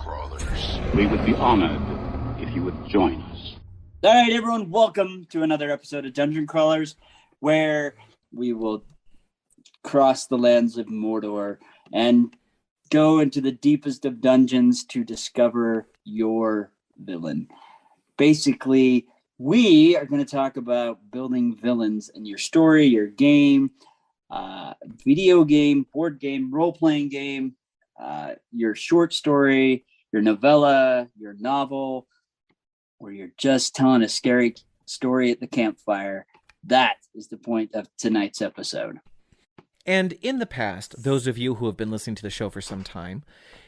Crawlers. We would be honored if you would join us. All right, everyone, welcome to another episode of Dungeon Crawlers, where we will cross the lands of Mordor and go into the deepest of dungeons to discover your villain. Basically, we are going to talk about building villains in your story, your game, video game, board game, role-playing game, your short story, your novella, your novel, or you're just telling a scary story at the campfire. That is the point of tonight's episode. And in the past, those of you who have been listening to the show for some time,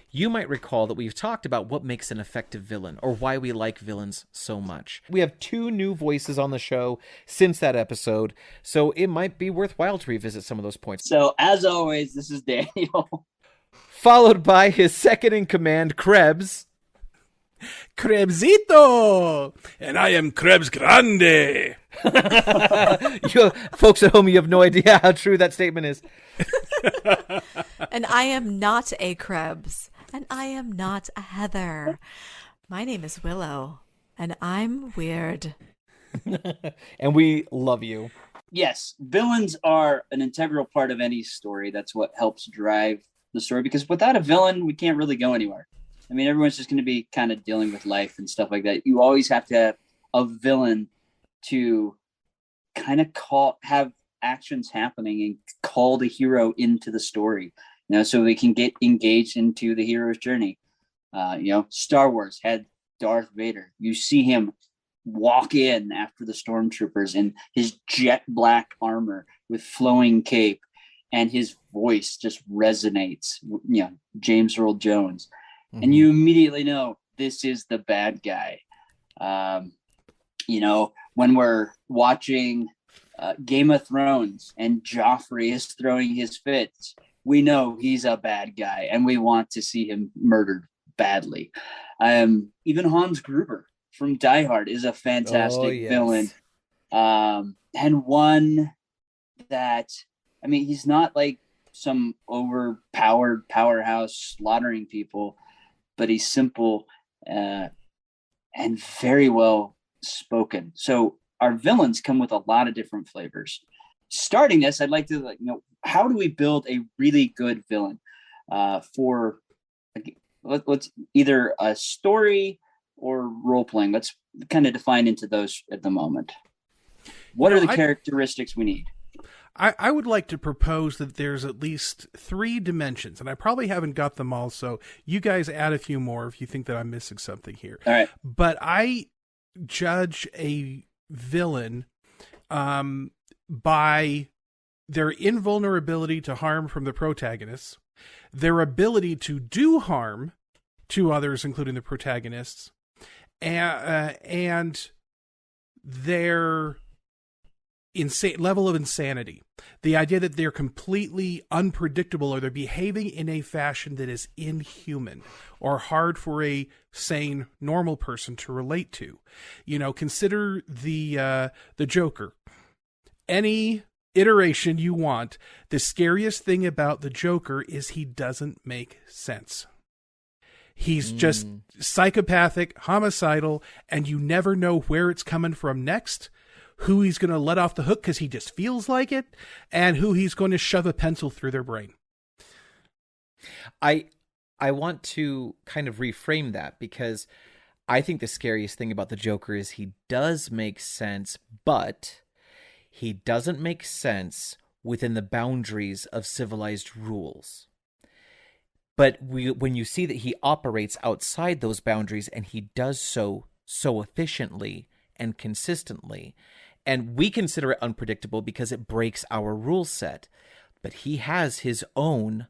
you might recall that we've talked about what makes an effective villain, or why we like villains so much. We have 2 new voices on the show since that episode, so it might be worthwhile to revisit some of those points. So, as always, this is Daniel. Followed by his second-in-command, Krebs. Krebsito! And I am Krebs Grande! You, folks at home, you have no idea how true that statement is. And I am not a Krebs. And I am not a Heather. My name is Willow. And I'm weird. And we love you. Yes, villains are an integral part of any story. That's what helps drive the story, because without a villain, we can't really go anywhere. I mean, everyone's just going to be kind of dealing with life and stuff like that. You always have to have a villain to kind of have actions happening and call the hero into the story, so they can get engaged into the hero's journey. Star Wars had Darth Vader. You see him walk in after the stormtroopers in his jet black armor with flowing cape, and his voice just resonates. James Earl Jones. Mm-hmm. And you immediately know this is the bad guy. When we're watching Game of Thrones and Joffrey is throwing his fits, we know he's a bad guy and we want to see him murdered badly. Even Hans Gruber from Die Hard is a fantastic villain. And one that, he's not like some overpowered powerhouse slaughtering people, but he's simple and very well spoken. So our villains come with a lot of different flavors. Starting this, I'd like to how do we build a really good villain for let's either a story or role playing. Let's kind of define into those at the moment. What are the characteristics we need? I would like to propose that there's at least 3 dimensions, and I probably haven't got them all, so you guys add a few more if you think that I'm missing something here. All right. But I judge a villain by their invulnerability to harm from the protagonists, their ability to do harm to others, including the protagonists, and their level of insanity. The idea that they're completely unpredictable, or they're behaving in a fashion that is inhuman or hard for a sane, normal person to relate to. Consider the Joker. Any iteration you want, the scariest thing about the Joker is he doesn't make sense. He's just psychopathic, homicidal, and you never know where it's coming from next, who he's going to let off the hook because he just feels like it, and who he's going to shove a pencil through their brain. I want to kind of reframe that, because I think the scariest thing about the Joker is he does make sense, but he doesn't make sense within the boundaries of civilized rules. But when you see that he operates outside those boundaries, and he does so efficiently and consistently, and we consider it unpredictable because it breaks our rule set, but he has his own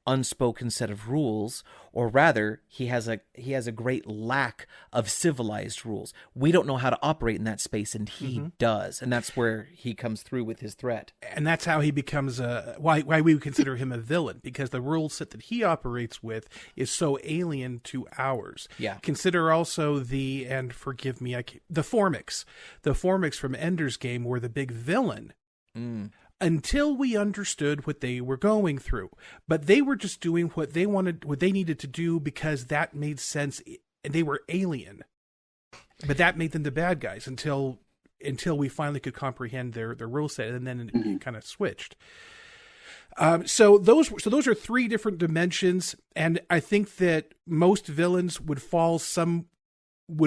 unspoken set of rules, or rather, he has a great lack of civilized rules. We don't know how to operate in that space, and he does, and that's where he comes through with his threat. And that's how he becomes why we would consider him a villain, because the rule set that he operates with is so alien to ours. Yeah. Consider also the Formics. The Formics from Ender's Game were the big villain. until we understood what they were going through. But they were just doing what they wanted, what they needed to do because that made sense, and they were alien. But that made them the bad guys until we finally could comprehend their rule set, and then it kind of switched. So those are three different dimensions, and I think that most villains would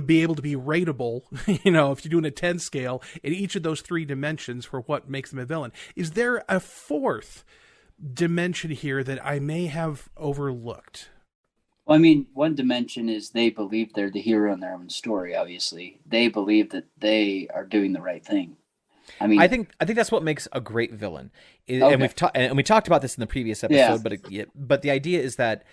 be able to be rateable, if you're doing a 10 scale in each of those three dimensions for what makes them a villain. Is there a fourth dimension here that I may have overlooked? Well, I mean, one dimension is they believe they're the hero in their own story, obviously. They believe that they are doing the right thing. I mean, I think that's what makes a great villain. Okay. And we talked about this in the previous episode, but the idea is that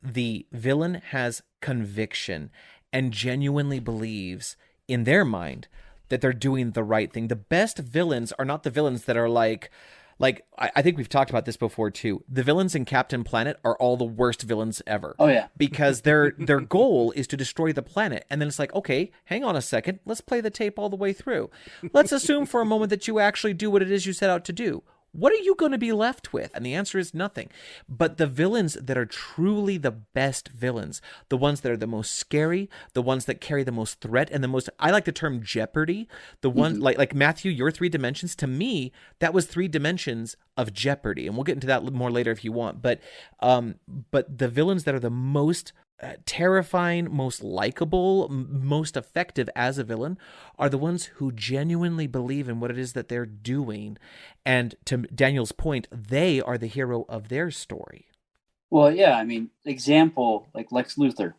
the villain has conviction and genuinely believes in their mind that they're doing the right thing. The best villains are not the villains that are like I think we've talked about this before too. The villains in Captain Planet are all the worst villains ever. Oh yeah. Because their goal is to destroy the planet. And then it's like, okay, hang on a second. Let's play the tape all the way through. Let's assume for a moment that you actually do what it is you set out to do. What are you going to be left with? And the answer is nothing. But the villains that are truly the best villains, the ones that are the most scary, the ones that carry the most threat and the most, I like the term jeopardy, the one like Matthew, your three dimensions, to me, that was three dimensions of jeopardy. And we'll get into that more later if you want. But the villains that are the most terrifying, most likable, most effective as a villain are the ones who genuinely believe in what it is that they're doing. And to Daniel's point, they are the hero of their story. Well, yeah, I mean, example, like Lex Luthor.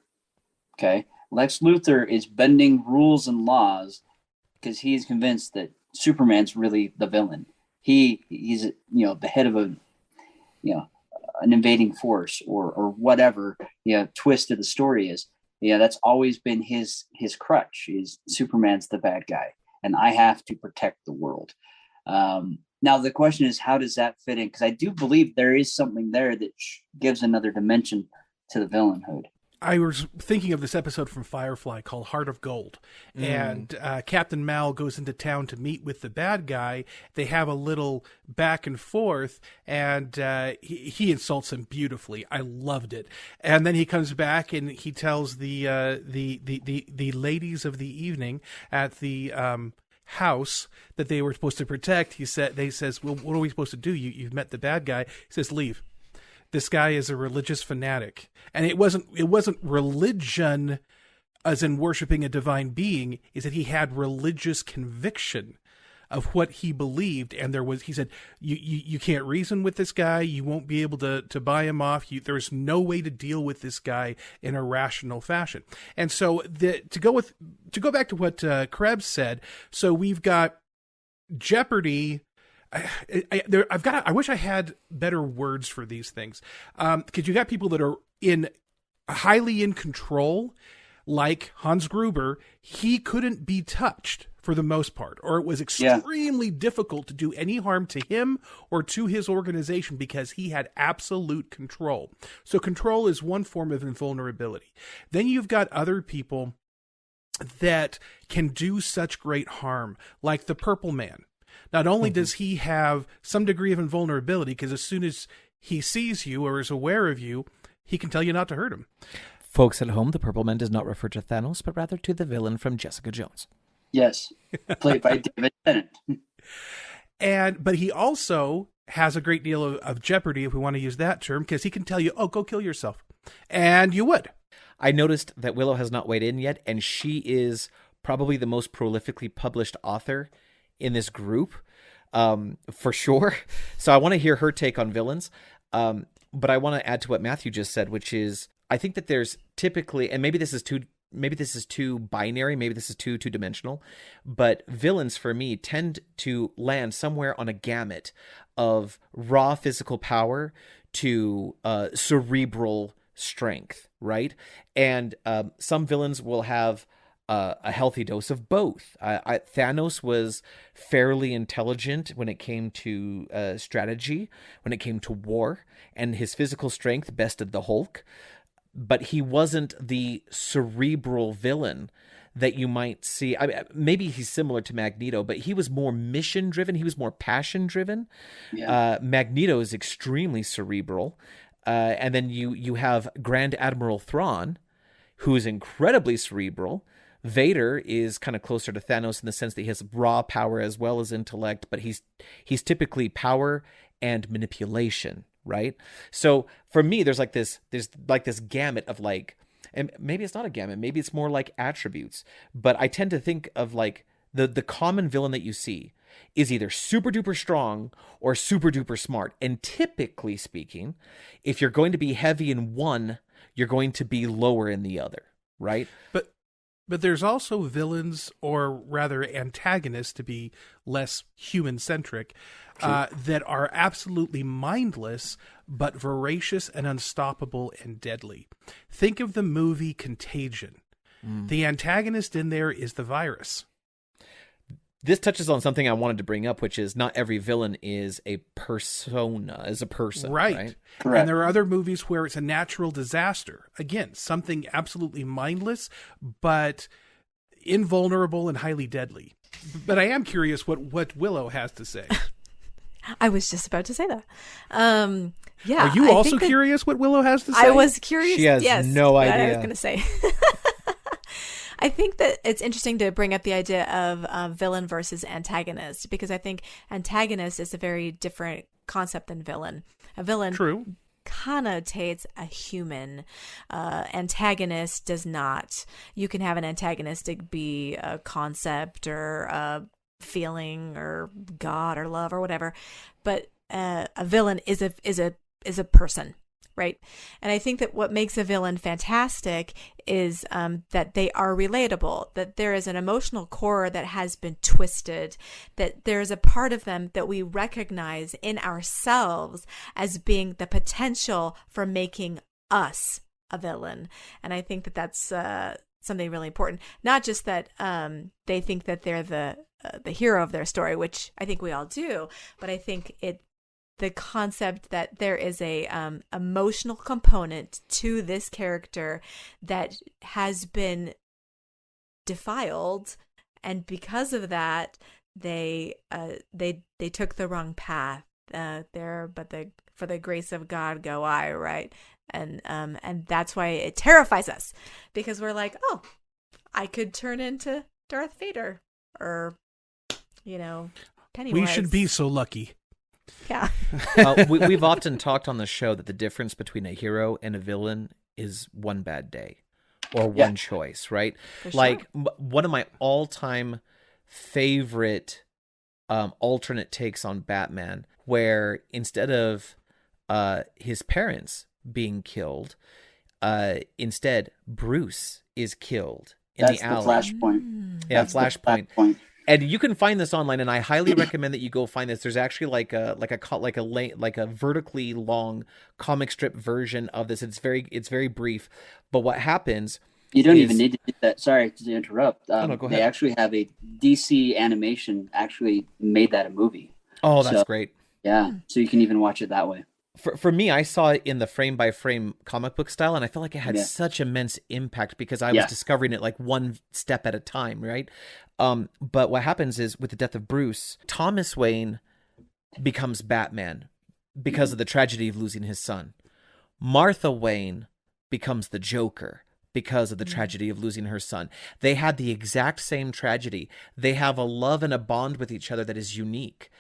Okay. Lex Luthor is bending rules and laws because he is convinced that Superman's really the villain. He's the head of an invading force or whatever twist of the story is. That's always been his crutch, is Superman's the bad guy and I have to protect the world. Now the question is, how does that fit in? Because I do believe there is something there that gives another dimension to the villainhood. I was thinking of this episode from Firefly called Heart of Gold. And Captain Mal goes into town to meet with the bad guy. They have a little back and forth, and he insults him beautifully. I loved it. And then he comes back and he tells the ladies of the evening at the house that they were supposed to protect. They says, well, what are we supposed to do? You've met the bad guy. He says, leave. This guy is a religious fanatic. And it wasn't religion as in worshiping a divine being, is that he had religious conviction of what he believed. And he said, you can't reason with this guy. You won't be able to buy him off. There's no way to deal with this guy in a rational fashion. And so to go back to what Krebs said, so we've got jeopardy. I wish I had better words for these things. Because you got people that are highly in control, like Hans Gruber. He couldn't be touched for the most part, or it was extremely difficult to do any harm to him or to his organization because he had absolute control. So control is one form of invulnerability. Then you've got other people that can do such great harm, like the Purple Man. Not only does he have some degree of invulnerability, because as soon as he sees you or is aware of you, he can tell you not to hurt him. Folks at home, the Purple Man does not refer to Thanos, but rather to the villain from Jessica Jones. Yes, played by David Tennant. But he also has a great deal of jeopardy, if we want to use that term, because he can tell you, oh, go kill yourself. And you would. I noticed that Willow has not weighed in yet, and she is probably the most prolifically published author in this group, for sure. So I want to hear her take on villains. But I want to add to what Matthew just said, which is, I think that there's typically, and maybe this is too binary, maybe this is too two-dimensional, but villains for me tend to land somewhere on a gamut of raw physical power to cerebral strength, right? And some villains will have a healthy dose of both. Thanos was fairly intelligent when it came to strategy, when it came to war, and his physical strength bested the Hulk. But he wasn't the cerebral villain that you might see. I mean, maybe he's similar to Magneto, but he was more mission driven. He was more passion driven. Yeah. Magneto is extremely cerebral. And then you have Grand Admiral Thrawn, who is incredibly cerebral. Vader is kind of closer to Thanos in the sense that he has raw power as well as intellect, but he's typically power and manipulation, right? So for me, there's this gamut of like, and maybe it's not a gamut, maybe it's more like attributes, but I tend to think of like the common villain that you see is either super duper strong or super duper smart. And typically speaking, if you're going to be heavy in one, you're going to be lower in the other, right? But there's also villains, or rather antagonists, to be less human-centric, that are absolutely mindless, but voracious and unstoppable and deadly. Think of the movie Contagion. The antagonist in there is the virus. This touches on something I wanted to bring up, which is not every villain is a persona, is a person. Right? Correct. And there are other movies where it's a natural disaster. Again, something absolutely mindless, but invulnerable and highly deadly. But I am curious what Willow has to say. I was just about to say that. Yeah. Are you also curious what Willow has to say? I was curious. She has no idea. I was going to say. I think that it's interesting to bring up the idea of villain versus antagonist, because I think antagonist is a very different concept than villain. A villain connotates a human. Antagonist does not. You can have an antagonistic be a concept or a feeling or God or love or whatever, but a villain is a person. Right. And I think that what makes a villain fantastic is that they are relatable, that there is an emotional core that has been twisted, that there is a part of them that we recognize in ourselves as being the potential for making us a villain. And I think that that's something really important. Not just that they think that they're the hero of their story, which I think we all do, but I think the concept that there is a emotional component to this character that has been defiled, and because of that, they took the wrong path. For the grace of God go I, right? And that's why it terrifies us, because we're like, oh, I could turn into Darth Vader, or Pennywise. We should be so lucky. Yeah. We've often talked on the show that the difference between a hero and a villain is one bad day or one choice, right? For like sure. One of my all-time favorite alternate takes on Batman, where instead of his parents being killed, instead Bruce is killed in the alley. That's the Flashpoint. Yeah, Flashpoint. And you can find this online, and I highly recommend that you go find this. There's actually like a vertically long comic strip version of this. It's very brief, but what happens? You don't even need to do that. Sorry to interrupt. No, go ahead. They actually have a DC animation actually made that a movie. Oh, that's great. Yeah, so you can even watch it that way. For me, I saw it in the frame by frame comic book style, and I felt like it had such immense impact because I was discovering it like one step at a time, right? But what happens is, with the death of Bruce, Thomas Wayne becomes Batman because of the tragedy of losing his son. Martha Wayne becomes the Joker because of the tragedy of losing her son. They had the exact same tragedy. They have a love and a bond with each other that is unique,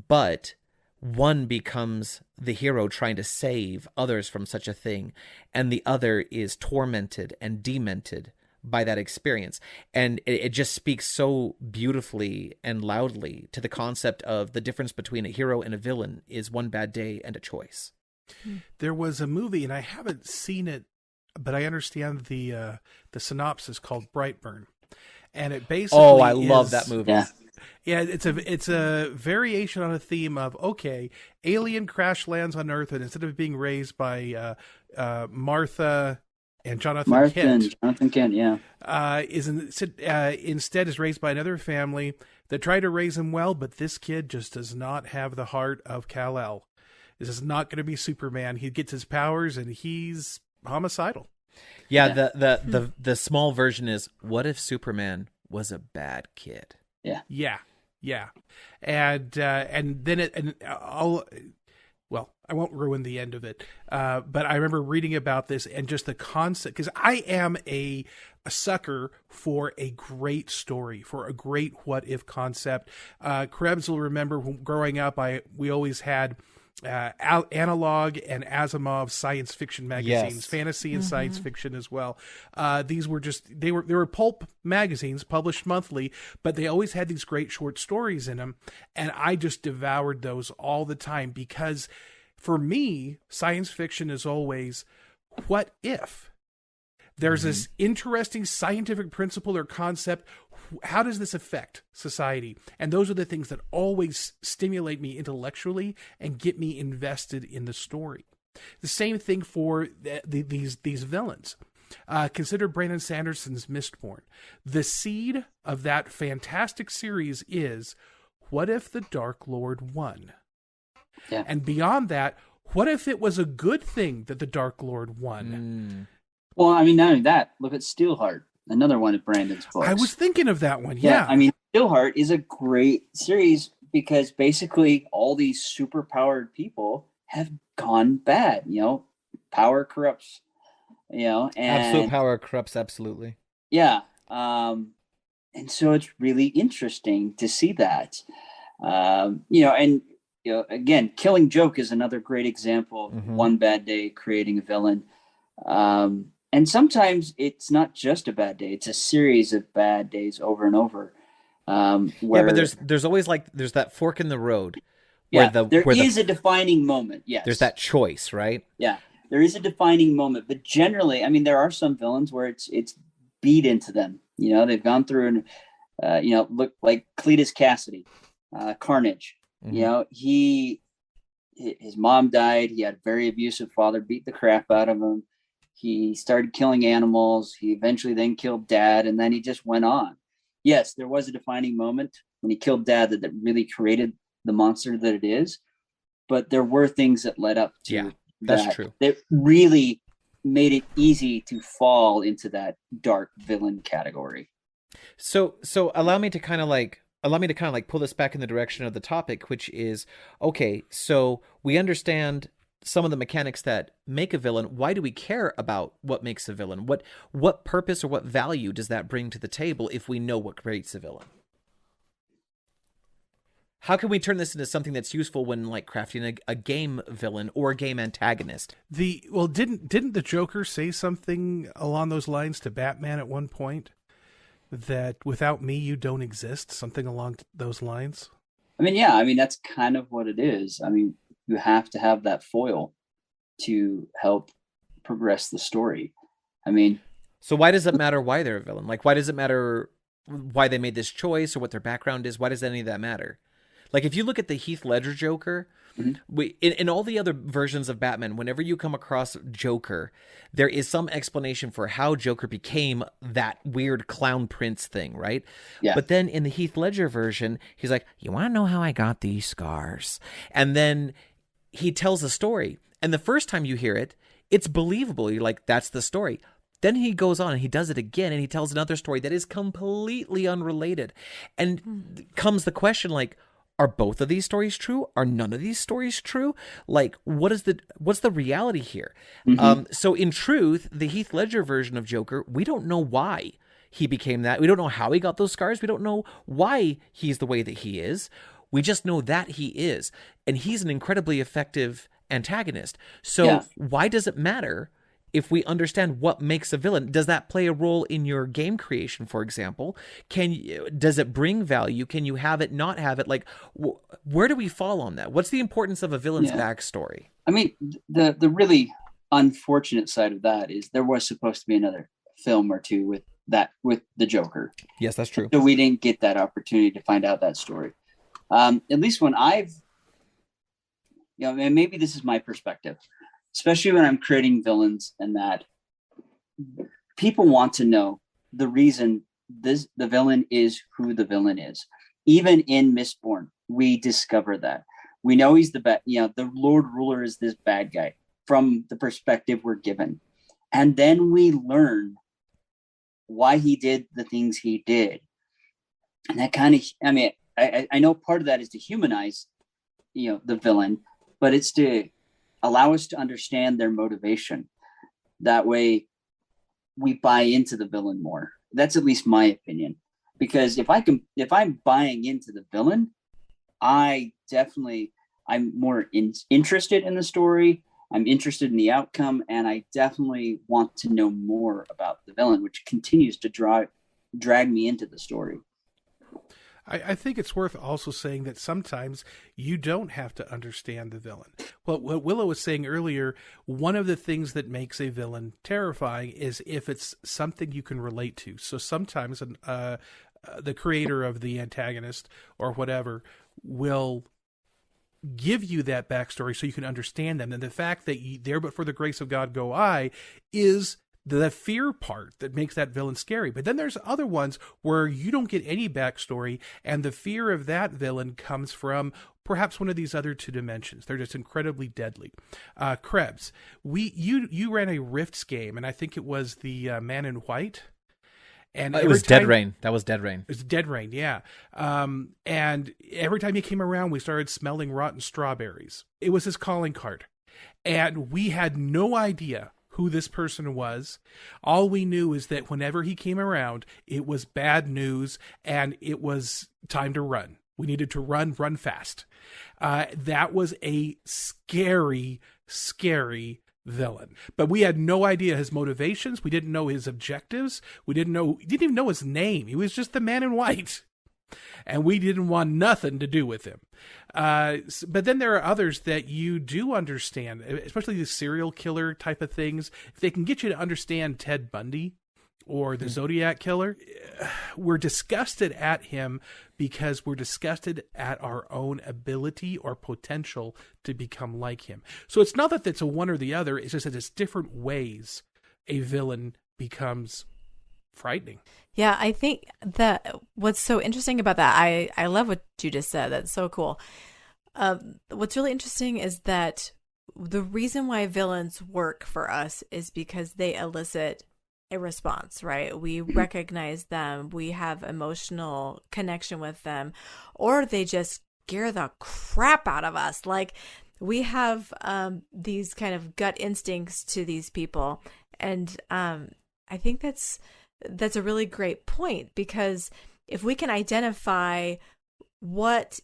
but one becomes the hero trying to save others from such a thing, and the other is tormented and demented by that experience. And it just speaks so beautifully and loudly to the concept of the difference between a hero and a villain is one bad day and a choice. There was a movie, and I haven't seen it, but I understand the synopsis, called Brightburn, and it basically I love that movie. Yeah, it's a variation on a theme of, okay, alien crash lands on Earth, and instead of being raised by Martha and Jonathan Kent, instead is raised by another family that try to raise him well, but this kid just does not have the heart of Kal-El. This is not going to be Superman. He gets his powers, and he's homicidal. Yeah, the small version is, what if Superman was a bad kid? Yeah. And then I won't ruin the end of it. But I remember reading about this and just the concept, because I am a sucker for a great story, for a great what if concept. Krebs will remember growing up, we always had Analog and Asimov science fiction magazines, Yes. fantasy and science fiction as well. These were they were pulp magazines published monthly, but they always had these great short stories in them, and I just devoured those all the time, because for me, science fiction is always, what if there's this interesting scientific principle or concept? How does this affect society? And those are the things that always stimulate me intellectually and get me invested in the story. The same thing for these villains. Consider Brandon Sanderson's Mistborn. The seed of that fantastic series is, what if the Dark Lord won? Yeah. And beyond that, what if it was a good thing that the Dark Lord won? Well, I mean, not only that, look at Steelheart, another one of Brandon's books. I was thinking of that one. Yeah. I mean, Steelheart is a great series because basically all these super-powered people have gone bad. Power corrupts. And Absolute power corrupts, absolutely. Yeah. And so it's really interesting to see that. Again, Killing Joke is another great example of one bad day creating a villain. And sometimes it's not just a bad day; it's a series of bad days over and over. But there's always there's that fork in the road. There is a defining moment. Yes, there's that choice, right? Yeah, there is a defining moment. But generally, I mean, there are some villains where it's beat into them. They've gone through and look like Cletus Cassidy, Carnage. His mom died. He had a very abusive father, beat the crap out of him. He started killing animals. He eventually then killed Dad, and then he just went on. Yes, there was a defining moment when he killed Dad that really created the monster that it is. But there were things that led up to that's true. That really made it easy to fall into that dark villain category. So allow me to kind of pull this back in the direction of the topic, which is, okay, so we understand some of the mechanics that make a villain. Why do we care about what makes a villain? What purpose or what value does that bring to the table if we know what creates a villain? How can we turn this into something that's useful when crafting a game villain or a game antagonist? Didn't the Joker say something along those lines to Batman at one point? That without me, you don't exist, something along those lines? I mean, that's kind of what it is. I mean, you have to have that foil to help progress the story. I mean... So why does it matter why they're a villain? Why does it matter why they made this choice or what their background is? Why does any of that matter? If you look at the Heath Ledger Joker... In all the other versions of Batman, whenever you come across Joker, there is some explanation for how Joker became that weird clown prince thing, right? Yeah. But then in the Heath Ledger version, he's like, you want to know how I got these scars? And then he tells a story. And the first time you hear it, it's believable. You're like, that's the story. Then he goes on and he does it again and he tells another story that is completely unrelated. And comes the question are both of these stories true? Are none of these stories true? What's the reality here? So in truth, the Heath Ledger version of Joker, we don't know why he became that. We don't know how he got those scars. We don't know why he's the way that he is. We just know that he is. And he's an incredibly effective antagonist. So why does it matter if we understand what makes a villain? Does that play a role in your game creation, for example? Does it bring value? Can you have it, not have it? Where do we fall on that? What's the importance of a villain's backstory? I mean, the really unfortunate side of that is there was supposed to be another film or two with the Joker. Yes, that's true. So we didn't get that opportunity to find out that story. At least when and maybe this is my perspective, especially when I'm creating villains, and that people want to know the reason the villain is who the villain is. Even in Mistborn, we discover that. We know he's the Lord Ruler is this bad guy from the perspective we're given. And then we learn why he did the things he did. And that kind of, I mean, I know part of that is to humanize, the villain, but it's to allow us to understand their motivation. That way we buy into the villain more. That's at least my opinion. Because if I'm buying into the villain, I'm more interested in the story. I'm interested in the outcome, and I definitely want to know more about the villain, which continues to drag me into the story. I think it's worth also saying that sometimes you don't have to understand the villain. Well, what Willow was saying earlier, one of the things that makes a villain terrifying is if it's something you can relate to. So sometimes the creator of the antagonist or whatever will give you that backstory so you can understand them. And the fact that there but for the grace of God go I is the fear part that makes that villain scary. But then there's other ones where you don't get any backstory, and the fear of that villain comes from perhaps one of these other two dimensions. They're just incredibly deadly. Krebs, you ran a Rifts game, and I think it was the Man in White. And it was Dead Rain. That was Dead Rain. It was Dead Rain, yeah. And every time he came around, we started smelling rotten strawberries. It was his calling card. And we had no idea who this person was. All we knew is that whenever he came around, it was bad news and it was time to run. We needed to run fast. That was a scary, scary villain. But we had no idea his motivations. We didn't know his objectives. We didn't even know his name. He was just the Man in White. And we didn't want nothing to do with him. But then there are others that you do understand, especially the serial killer type of things. If they can get you to understand Ted Bundy or the Zodiac Killer, we're disgusted at him because we're disgusted at our own ability or potential to become like him. So it's not that it's a one or the other. It's just that it's different ways a villain becomes frightening. Yeah, I think that what's so interesting about that, I love what you just said. That's so cool. What's really interesting is that the reason why villains work for us is because they elicit a response, right? We recognize them, we have emotional connection with them, or they just scare the crap out of us. Like we have these kind of gut instincts to these people. And I think that's a really great point, because if we can identify what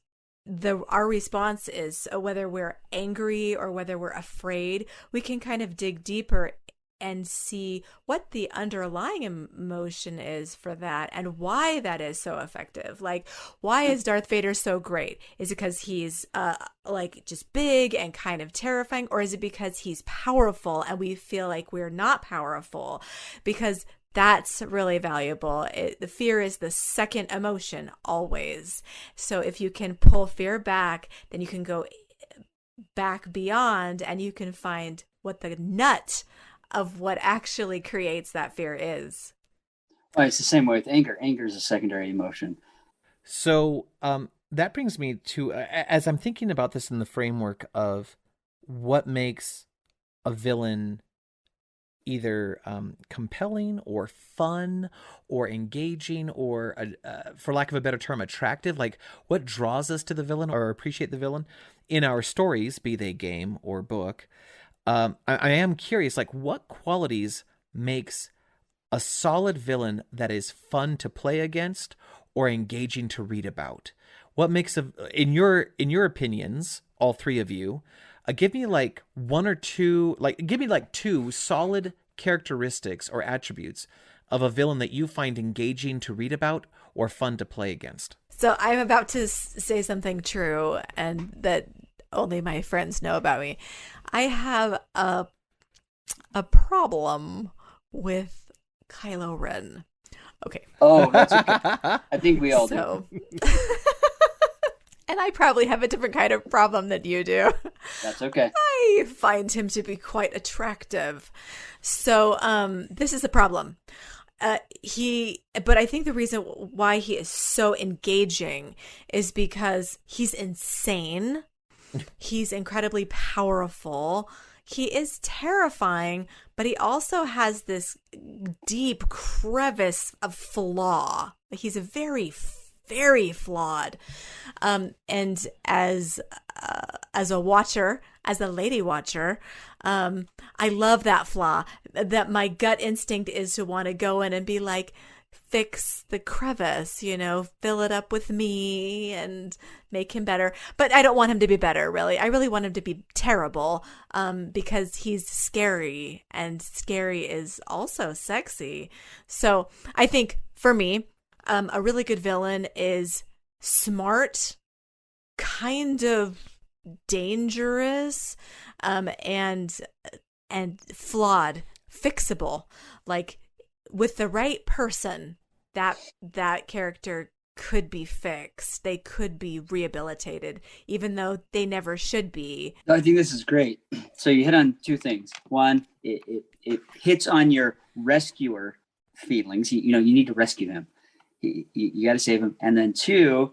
our response is, whether we're angry or whether we're afraid, we can kind of dig deeper and see what the underlying emotion is for that and why that is so effective. Like, why is Darth Vader so great? Is it because he's like just big and kind of terrifying, or is it because he's powerful and we feel like we're not powerful? Because that's really valuable. The fear is the second emotion always. So if you can pull fear back, then you can go back beyond and you can find what the nut of what actually creates that fear is. Well, it's the same way with anger. Anger is a secondary emotion. So that brings me to, as I'm thinking about this in the framework of what makes a villain either compelling or fun or engaging or, for lack of a better term, attractive, like what draws us to the villain or appreciate the villain in our stories, be they game or book. I am curious, like what qualities makes a solid villain that is fun to play against or engaging to read about? What makes in your opinions, all three of you, give me like one or two, give me like two solid characteristics or attributes of a villain that you find engaging to read about or fun to play against. So I'm about to say something true and that only my friends know about me. I have a problem with Kylo Ren. Okay. Oh, that's okay. I think we all do. And I probably have a different kind of problem than you do. That's okay. I find him to be quite attractive. So this is the problem. But I think the reason why he is so engaging is because he's insane. He's incredibly powerful. he is terrifying, but he also has this deep crevice of flaw. He's a very, very flawed. And as a watcher, as a lady watcher, I love that flaw. That my gut instinct is to want to go in and be like, fix the crevice, fill it up with me and make him better. But I don't want him to be better, really. I really want him to be terrible, because he's scary, and scary is also sexy. So I think for me, a really good villain is smart, kind of dangerous, and flawed, fixable. Like, with the right person, that character could be fixed. They could be rehabilitated, even though they never should be. I think this is great. So you hit on two things. One, it hits on your rescuer feelings. You need to rescue him. You got to save him. And then two,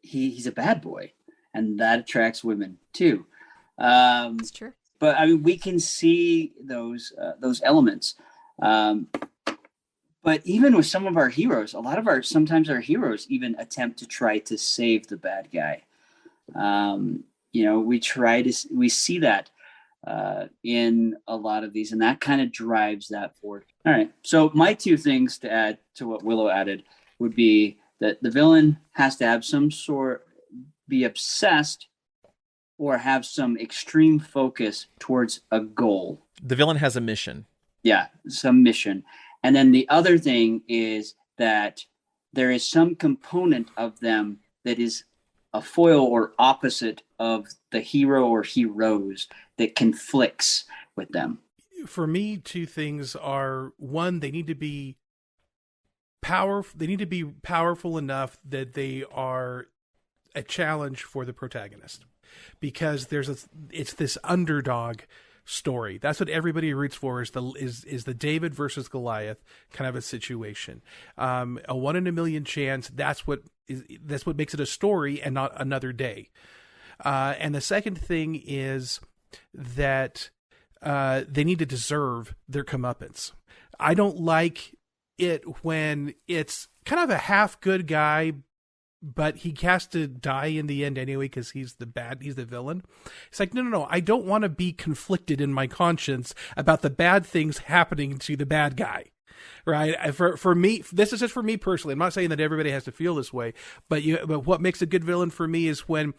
he's a bad boy, and that attracts women too. That's true. But I mean, we can see those elements. But even with some of our heroes, sometimes our heroes even attempt to try to save the bad guy. We see that in a lot of these, and that kind of drives that forward. All right. So my two things to add to what Willow added would be that the villain has to have be obsessed or have some extreme focus towards a goal. The villain has a mission. Yeah, some mission. And then the other thing is that there is some component of them that is a foil or opposite of the hero or heroes that conflicts with them. For me, two things are: one, they need to be powerful. They need to be powerful enough that they are a challenge for the protagonist, because it's this underdog story. That's what everybody roots for, is the David versus Goliath kind of a situation. A 1 in a million chance. That's what makes it a story and not another day. And the second thing is that they need to deserve their comeuppance. I don't like it when it's kind of a half good guy, but he has to die in the end anyway because he's the villain. It's like, no. I don't want to be conflicted in my conscience about the bad things happening to the bad guy, right? For me, this is just for me personally. I'm not saying that everybody has to feel this way, but what makes a good villain for me is when,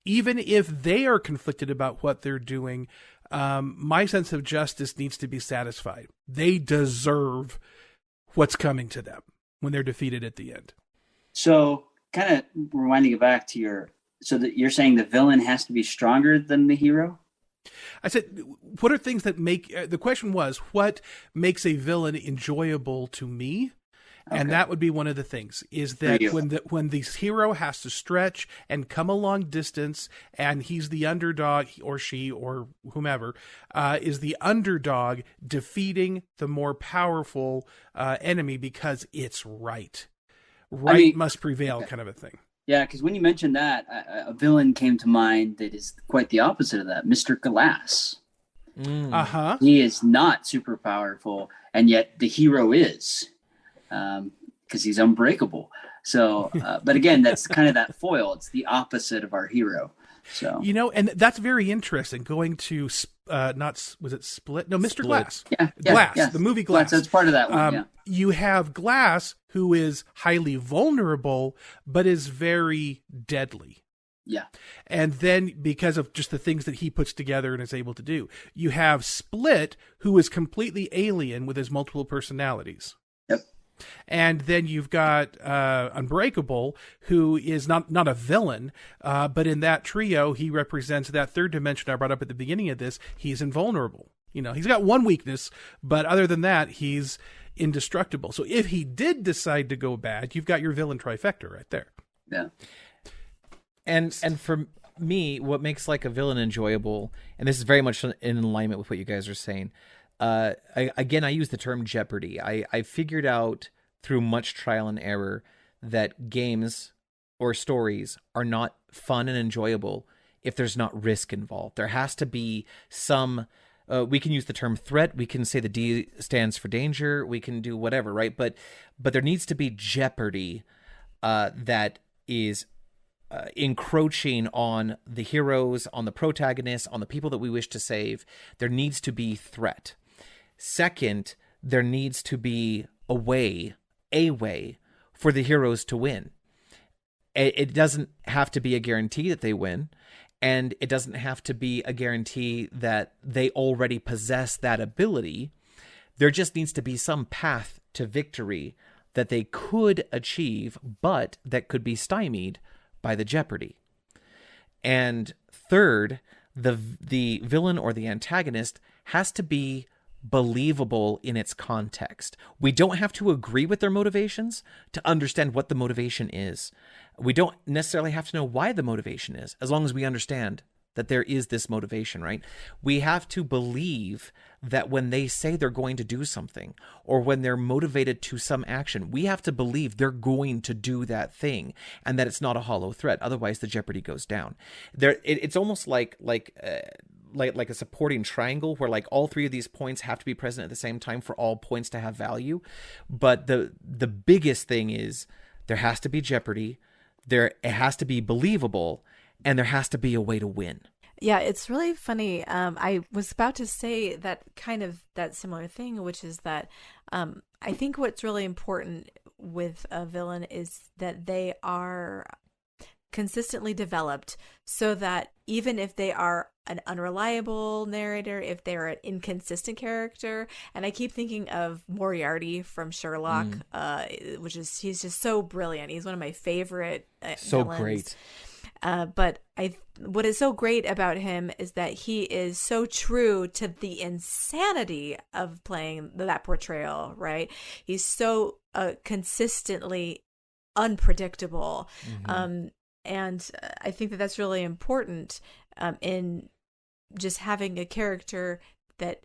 even if they are conflicted about what they're doing, my sense of justice needs to be satisfied. They deserve what's coming to them when they're defeated at the end. So, kind of rewinding it back to you're saying the villain has to be stronger than the hero? I said, what are things that make, the question was, what makes a villain enjoyable to me? Okay. And that would be one of the things, is that when the hero has to stretch and come a long distance, and he's the underdog, or she or whomever, is the underdog defeating the more powerful enemy because it's right. Must prevail, kind of a thing. Yeah, because when you mentioned that, a villain came to mind that is quite the opposite of that, Mr. Glass. He is not super powerful, and yet the hero is, because he's unbreakable. So, but again, that's kind of that foil. It's the opposite of our hero. So, and that's very interesting. Going to was it Split? No, Mr. Split. Glass. Yeah, Glass. The movie Glass. That's part of that one. Yeah. You have Glass, who is highly vulnerable, but is very deadly. Yeah. And then, because of just the things that he puts together and is able to do, you have Split, who is completely alien with his multiple personalities. Yep. And then you've got Unbreakable, who is not a villain, but in that trio, he represents that third dimension I brought up at the beginning of this. He's invulnerable. He's got one weakness, but other than that, he's indestructible. So if he did decide to go bad, you've got your villain trifecta right there. Yeah. And for me, what makes like a villain enjoyable, and this is very much in alignment with what you guys are saying, I use the term jeopardy. I figured out through much trial and error that games or stories are not fun and enjoyable if there's not risk involved. There has to be some, we can use the term threat. We can say the D stands for danger. We can do whatever, right? But there needs to be jeopardy that is encroaching on the heroes, on the protagonists, on the people that we wish to save. There needs to be threat. Second, there needs to be a way for the heroes to win. It doesn't have to be a guarantee that they win, and it doesn't have to be a guarantee that they already possess that ability. There just needs to be some path to victory that they could achieve, but that could be stymied by the jeopardy. And third, the villain or the antagonist has to be believable in its context. We don't have to agree with their motivations to understand what the motivation is. We don't necessarily have to know why the motivation is, as long as we understand that there is this motivation, right? We have to believe that when they say they're going to do something, or when they're motivated to some action, we have to believe they're going to do that thing, and that it's not a hollow threat. Otherwise, the jeopardy goes down. It's almost like a supporting triangle, where like all three of these points have to be present at the same time for all points to have value. But the biggest thing is there has to be jeopardy, it has to be believable, and there has to be a way to win. Yeah, it's really funny. I was about to say that similar thing, which is that I think what's really important with a villain is that they are consistently developed, so that even if they are an unreliable narrator, if they're an inconsistent character, and I keep thinking of Moriarty from Sherlock, he's just so brilliant. He's one of my favorite so villains. Great. But what is so great about him is that he is so true to the insanity of playing that portrayal, right? He's so consistently unpredictable. Mm-hmm. And I think that that's really important in just having a character that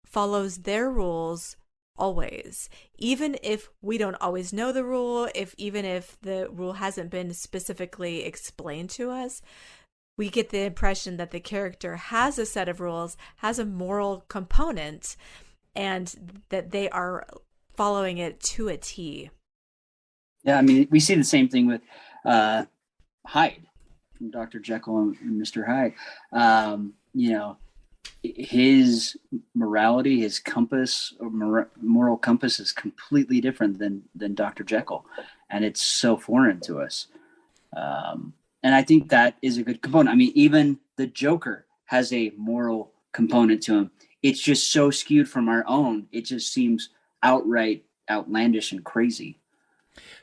follows their rules always, even if we don't always know the rule, even if the rule hasn't been specifically explained to us. We get the impression that the character has a set of rules, has a moral component, and that they are following it to a T. Yeah, I mean, we see the same thing with Hyde, from Dr. Jekyll and Mr. Hyde. His morality, his compass, or moral compass, is completely different than Dr. Jekyll, and it's so foreign to us. And I think that is a good component. I mean, even the Joker has a moral component to him. It's just so skewed from our own. It just seems outright outlandish and crazy.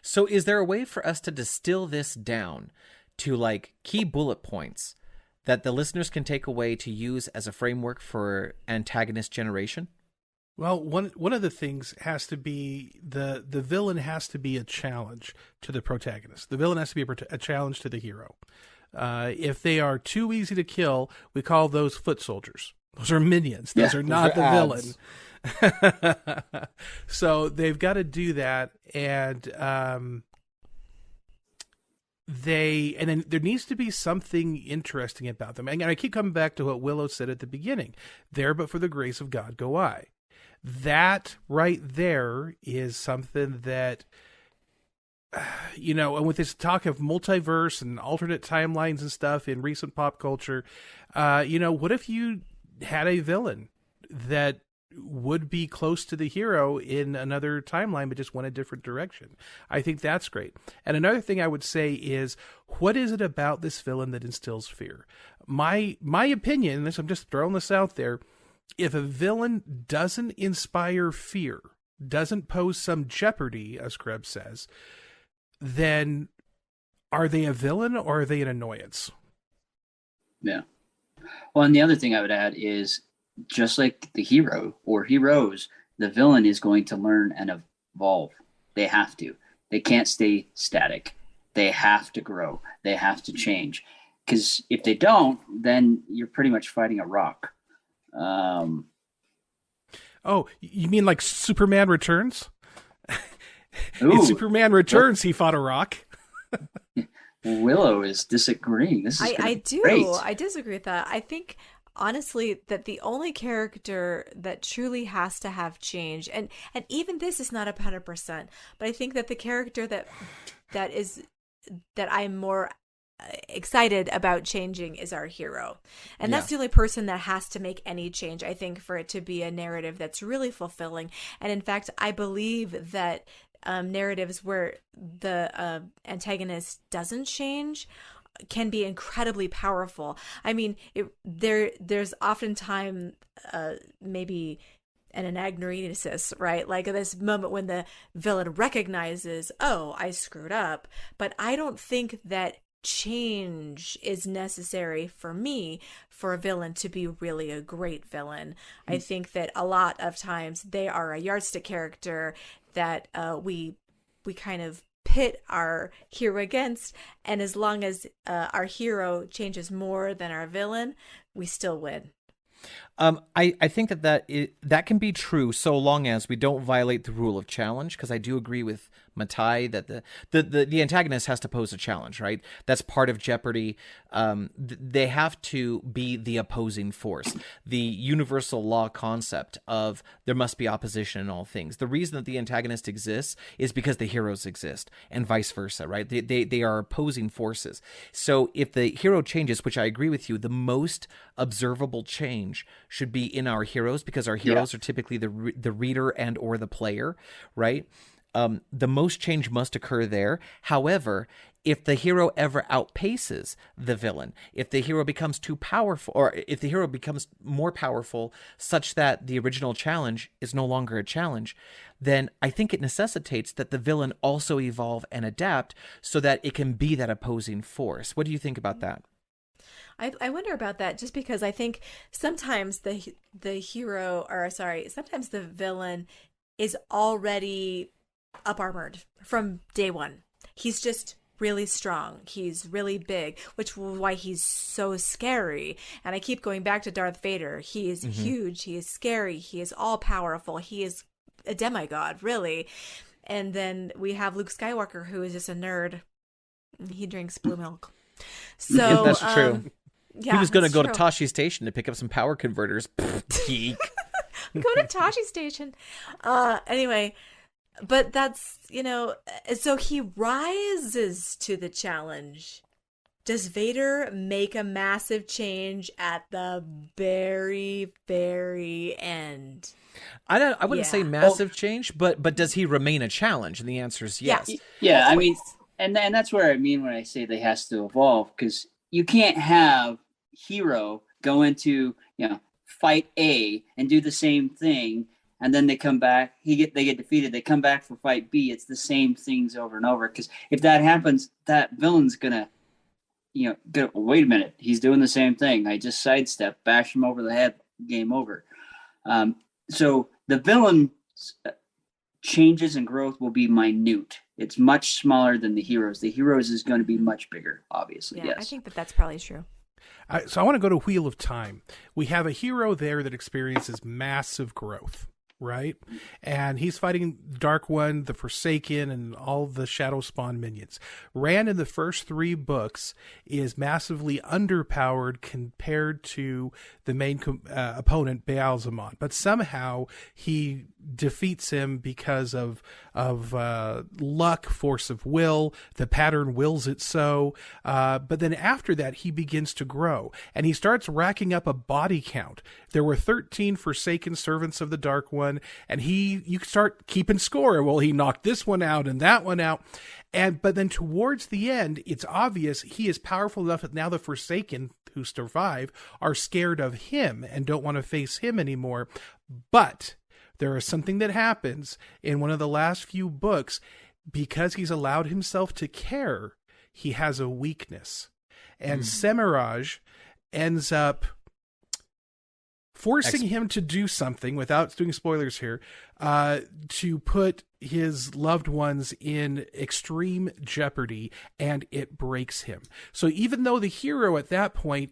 So is there a way for us to distill this down to like key bullet points that the listeners can take away to use as a framework for antagonist generation? Well, one of the things has to be the villain has to be a challenge to the protagonist. The villain has to be a challenge to the hero. If they are too easy to kill, we call those foot soldiers. Those are minions. Those are not the villain. So they've got to do that, and then there needs to be something interesting about them. And I keep coming back to what Willow said at the beginning. There, but for the grace of God, go I. That right there is something that, and with this talk of multiverse and alternate timelines and stuff in recent pop culture, what if you had a villain that would be close to the hero in another timeline, but just went a different direction? I think that's great. And another thing I would say is, what is it about this villain that instills fear? My opinion, I'm just throwing this out there, if a villain doesn't inspire fear, doesn't pose some jeopardy, as Krebs says, then are they a villain or are they an annoyance? Yeah. Well, and the other thing I would add is, just like the hero or heroes, the villain is going to learn and evolve. They have to. They can't stay static. They have to grow. They have to change. Because if they don't, then you're pretty much fighting a rock. Oh, you mean like Superman Returns? In Superman Returns, he fought a rock. Willow is disagreeing. This is I do. great. I disagree with that. I think honestly that the only character that truly has to have change, and even this is not 100%, but I think that the character that I'm more excited about changing is our hero. And that's the only person that has to make any change, I think, for it to be a narrative that's really fulfilling. And in fact, I believe that narratives where the antagonist doesn't change can be incredibly powerful. I mean, there's oftentimes maybe an anagnoresis, right? Like this moment when the villain recognizes, oh, I screwed up. But I don't think that change is necessary for me for a villain to be really a great villain. I think that a lot of times they are a yardstick character that we kind of pit our hero against, and as long as our hero changes more than our villain, we still win. I think that can be true so long as we don't violate the rule of challenge, because I do agree with Matai that the antagonist has to pose a challenge, right? That's part of Jeopardy. They have to be the opposing force. The universal law concept of there must be opposition in all things. The reason that the antagonist exists is because the heroes exist, and vice versa, right? They are opposing forces. So if the hero changes, which I agree with you, the most observable change should be in our heroes, because our heroes are typically the reader and or the player, right? The most change must occur there. However, if the hero ever outpaces the villain, if the hero becomes too powerful, or if the hero becomes more powerful such that the original challenge is no longer a challenge, then I think it necessitates that the villain also evolve and adapt so that it can be that opposing force. What do you think about that? I wonder about that, just because I think sometimes sometimes the villain is already up armored from day one. He's just really strong. He's really big, which is why he's so scary. And I keep going back to Darth Vader. He is huge. He is scary. He is all powerful. He is a demigod, really. And then we have Luke Skywalker, who is just a nerd. He drinks blue milk. So that's true. Yeah, he was going to go true. to Tashi Station to pick up some power converters. Geek. Go to Tashi Station. Anyway, but that's, so he rises to the challenge. Does Vader make a massive change at the very, very end? I wouldn't say massive change, but does he remain a challenge? And the answer is yes. Yeah, I mean, and that's where I mean when I say they has to evolve, because you can't have hero go into, fight A and do the same thing, and then they come back, they get defeated, they come back for fight B. It's the same things over and over, because if that happens, that villain's gonna, wait a minute, he's doing the same thing. I just sidestep, bash him over the head, game over. So the villain changes and growth will be minute. It's much smaller than the heroes. The heroes is going to be much bigger, obviously. Yeah, yes. I think that's probably true. So I want to go to Wheel of Time. We have a hero there that experiences massive growth, right? And he's fighting Dark One, the Forsaken, and all the Shadow Spawn minions. Rand in the first 3 books is massively underpowered compared to the main opponent, Baal-Zaman. But somehow he defeats him because of luck, force of will. The pattern wills it so. But then after that, he begins to grow, and he starts racking up a body count. There were 13 Forsaken servants of the Dark One, and you start keeping score. Well, he knocked this one out and that one out. But then towards the end, it's obvious he is powerful enough that now the Forsaken who survive are scared of him and don't want to face him anymore. But there is something that happens in one of the last few books. Because he's allowed himself to care, he has a weakness. And Semiraj ends up forcing him to do something, without doing spoilers here, to put his loved ones in extreme jeopardy, and it breaks him. So even though the hero at that point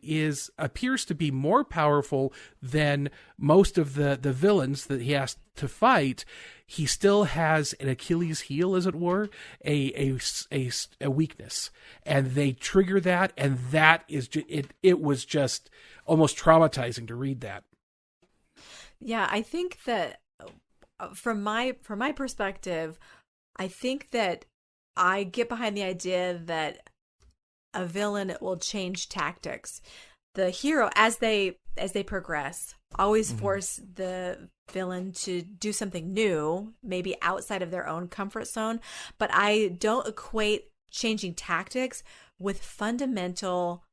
appears to be more powerful than most of the villains that he has to fight, he still has an Achilles heel, as it were, a weakness, and they trigger that, and that is it was just almost traumatizing to read that. Yeah, I think that from my perspective, I think that I get behind the idea that a villain will change tactics. The hero, as they progress, always force the villain to do something new, maybe outside of their own comfort zone. But I don't equate changing tactics with fundamental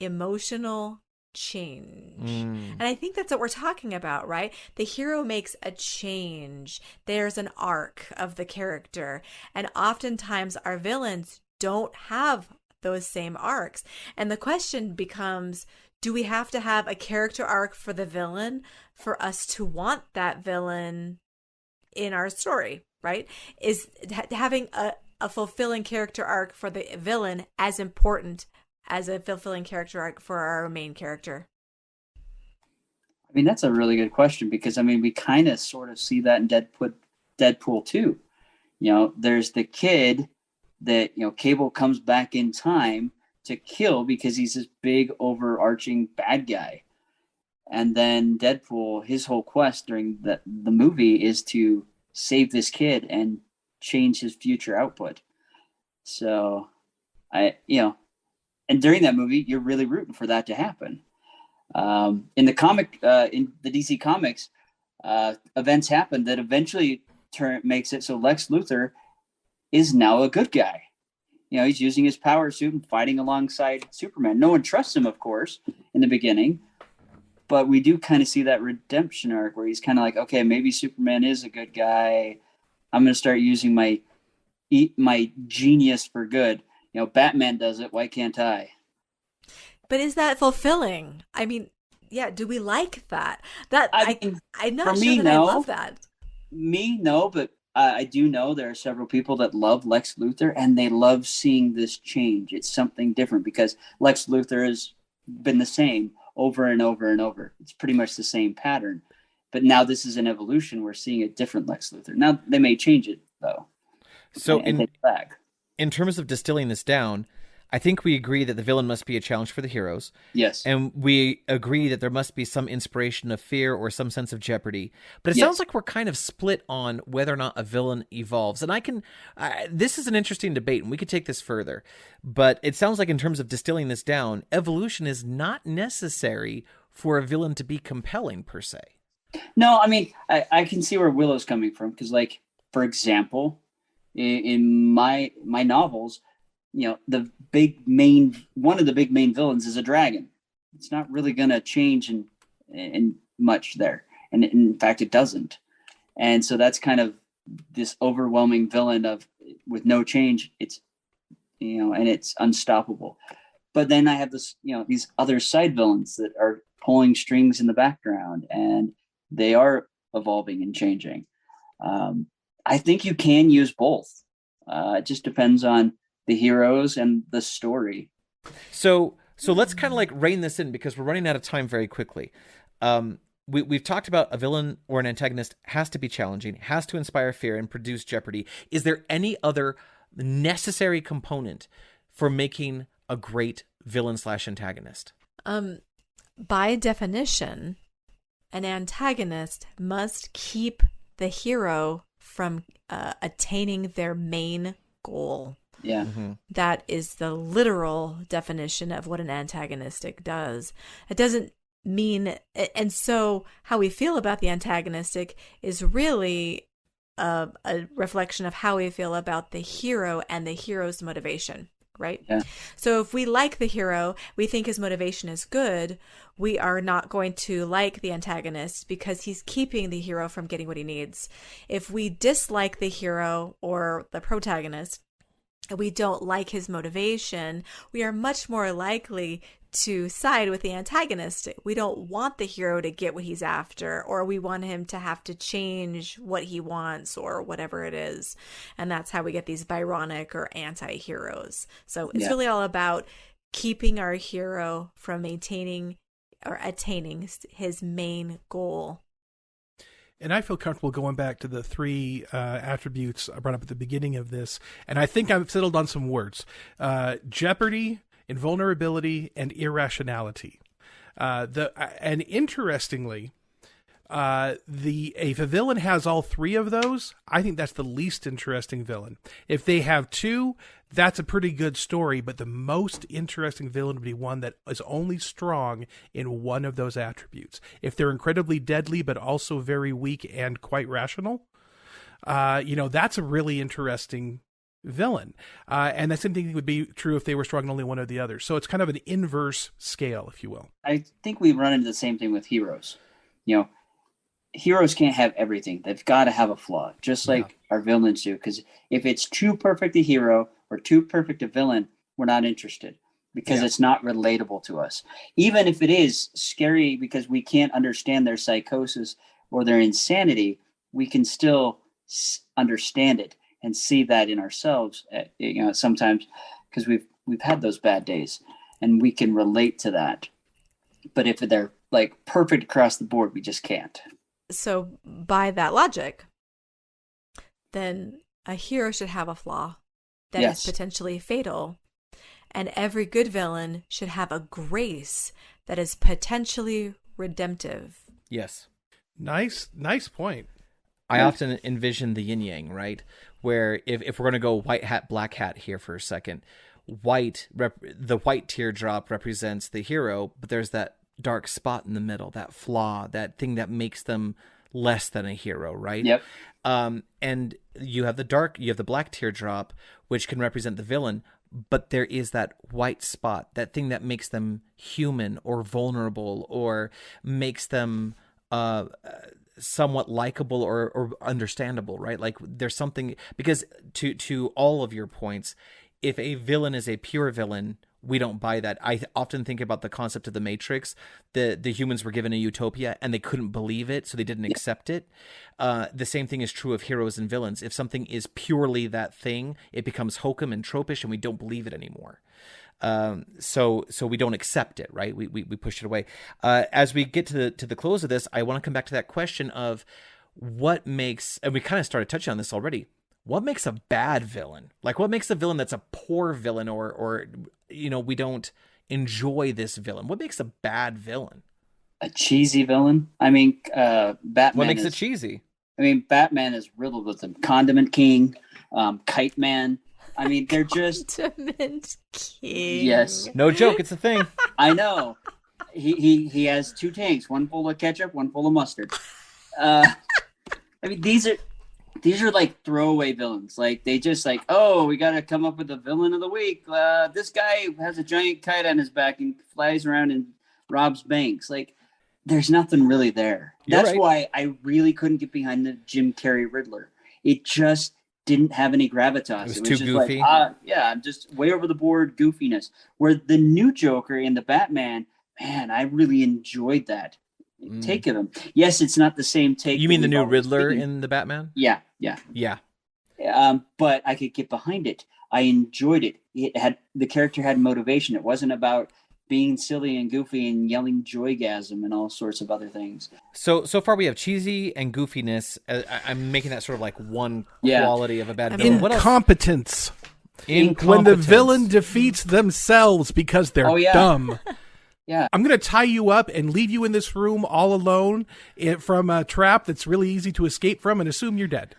emotional change. And I think that's what we're talking about, right? The hero makes a change. There's an arc of the character. And oftentimes our villains don't have those same arcs. And the question becomes, do we have to have a character arc for the villain for us to want that villain in our story, right? Is having a fulfilling character arc for the villain as important as a fulfilling character arc for our main character? I mean, that's a really good question, because I mean, we kind of sort of see that in Deadpool 2. You know, there's the kid that, you know, Cable comes back in time to kill because he's this big overarching bad guy. And then Deadpool, his whole quest during the movie is to save this kid and change his future output. So and during that movie, you're really rooting for that to happen. In the DC Comics, events happen that eventually makes it so Lex Luthor is now a good guy. You know, he's using his power suit and fighting alongside Superman. No one trusts him, of course, in the beginning, but we do kind of see that redemption arc where he's kind of like, okay, maybe Superman is a good guy. I'm going to start using my genius for good. You know, Batman does it. Why can't I? But is that fulfilling? I mean, yeah. Do we like that? I'm not sure that I love that. Me, no, but I do know there are several people that love Lex Luthor, and they love seeing this change. It's something different because Lex Luthor has been the same over and over and over. It's pretty much the same pattern. But now this is an evolution. We're seeing a different Lex Luthor. Now they may change it, though. So in terms of distilling this down, I think we agree that the villain must be a challenge for the heroes. Yes. And we agree that there must be some inspiration of fear or some sense of jeopardy. But it sounds like we're kind of split on whether or not a villain evolves. And this is an interesting debate, and we could take this further. But it sounds like in terms of distilling this down, evolution is not necessary for a villain to be compelling, per se. No, I mean, I can see where Willow's coming from. Because, like, for example, in my novels, you know, one of the big main villains is a dragon. It's not really going to change in much there. And in fact, it doesn't. And so that's kind of this overwhelming villain with no change. It's, you know, and it's unstoppable. But then I have this, you know, these other side villains that are pulling strings in the background, and they are evolving and changing. I think you can use both. It just depends on the heroes and the story. So let's kind of like rein this in, because we're running out of time very quickly. We've talked about a villain or an antagonist has to be challenging, has to inspire fear and produce jeopardy. Is there any other necessary component for making a great villain/antagonist? By definition, an antagonist must keep the hero from attaining their main goal. Yeah. Mm-hmm. That is the literal definition of what an antagonistic does. It doesn't mean, and so how we feel about the antagonistic is really a reflection of how we feel about the hero and the hero's motivation, right? Yeah. So if we like the hero, we think his motivation is good, we are not going to like the antagonist because he's keeping the hero from getting what he needs. If we dislike the hero or the protagonist, and we don't like his motivation, we are much more likely to side with the antagonist. We don't want the hero to get what he's after, or we want him to have to change what he wants or whatever it is. And that's how we get these Byronic or anti-heroes. So it's really all about keeping our hero from maintaining or attaining his main goal. And I feel comfortable going back to the three attributes I brought up at the beginning of this. And I think I've settled on some words. Jeopardy, invulnerability, and irrationality. And interestingly, if a villain has all three of those, I think that's the least interesting villain. If they have two, that's a pretty good story, but the most interesting villain would be one that is only strong in one of those attributes. If they're incredibly deadly, but also very weak and quite rational, that's a really interesting villain. And the same thing would be true if they were strong in only one or the other. So it's kind of an inverse scale, if you will. I think we run into the same thing with heroes. Heroes can't have everything. They've got to have a flaw, just like our villains do. Because if it's too perfect a hero or too perfect a villain, we're not interested because it's not relatable to us. Even if it is scary because we can't understand their psychosis or their insanity, we can still understand it and see that in ourselves. Sometimes because we've had those bad days and we can relate to that. But if they're like perfect across the board, we just can't. So by that logic, then a hero should have a flaw that is potentially fatal, and every good villain should have a grace that is potentially redemptive. Yes. Nice point. I often envision the yin yang, right? Where if we're going to go white hat, black hat here for a second, the white teardrop represents the hero, but there's that dark spot in the middle, that flaw, that thing that makes them less than a hero, right? Yep. And you have the black teardrop, which can represent the villain, but there is that white spot, that thing that makes them human or vulnerable or makes them somewhat likable or understandable, right? Like there's something, because to all of your points, if a villain is a pure villain, we don't buy that. I often think about the concept of the Matrix. The humans were given a utopia and they couldn't believe it, so they didn't accept it. The same thing is true of heroes and villains. If something is purely that thing, it becomes hokum and tropish and we don't believe it anymore. So we don't accept it, right? We push it away. As we get to the close of this, I want to come back to that question of what makes, and we kind of started touching on this already, what makes a bad villain? Like what makes a villain that's a poor villain or we don't enjoy this villain? What makes a bad villain? A cheesy villain? I mean, Batman. What makes it cheesy? I mean, Batman is riddled with them. Condiment King, Kite Man. I mean, they're just Condiment King. Yes. No joke, it's a thing. I know. He has two tanks, one full of ketchup, one full of mustard. I mean, these are like throwaway villains. Like they just like, oh, we got to come up with a villain of the week. This guy has a giant kite on his back and flies around and robs banks. Like there's nothing really there. That's why I really couldn't get behind the Jim Carrey Riddler. It just didn't have any gravitas. It was too just goofy. Like, just way over the board goofiness. Where the new Joker in the Batman, man, I really enjoyed that take of him. Yes, it's not the same take. You mean the new Riddler in the Batman? Yeah. But I could get behind it. I enjoyed it. The character had motivation. It wasn't about being silly and goofy and yelling joygasm and all sorts of other things. So far we have cheesy and goofiness. I'm making that sort of like one quality of a bad villain. Incompetence. When the villain defeats themselves because they're dumb. Yeah. I'm going to tie you up and leave you in this room all alone from a trap that's really easy to escape from and assume you're dead.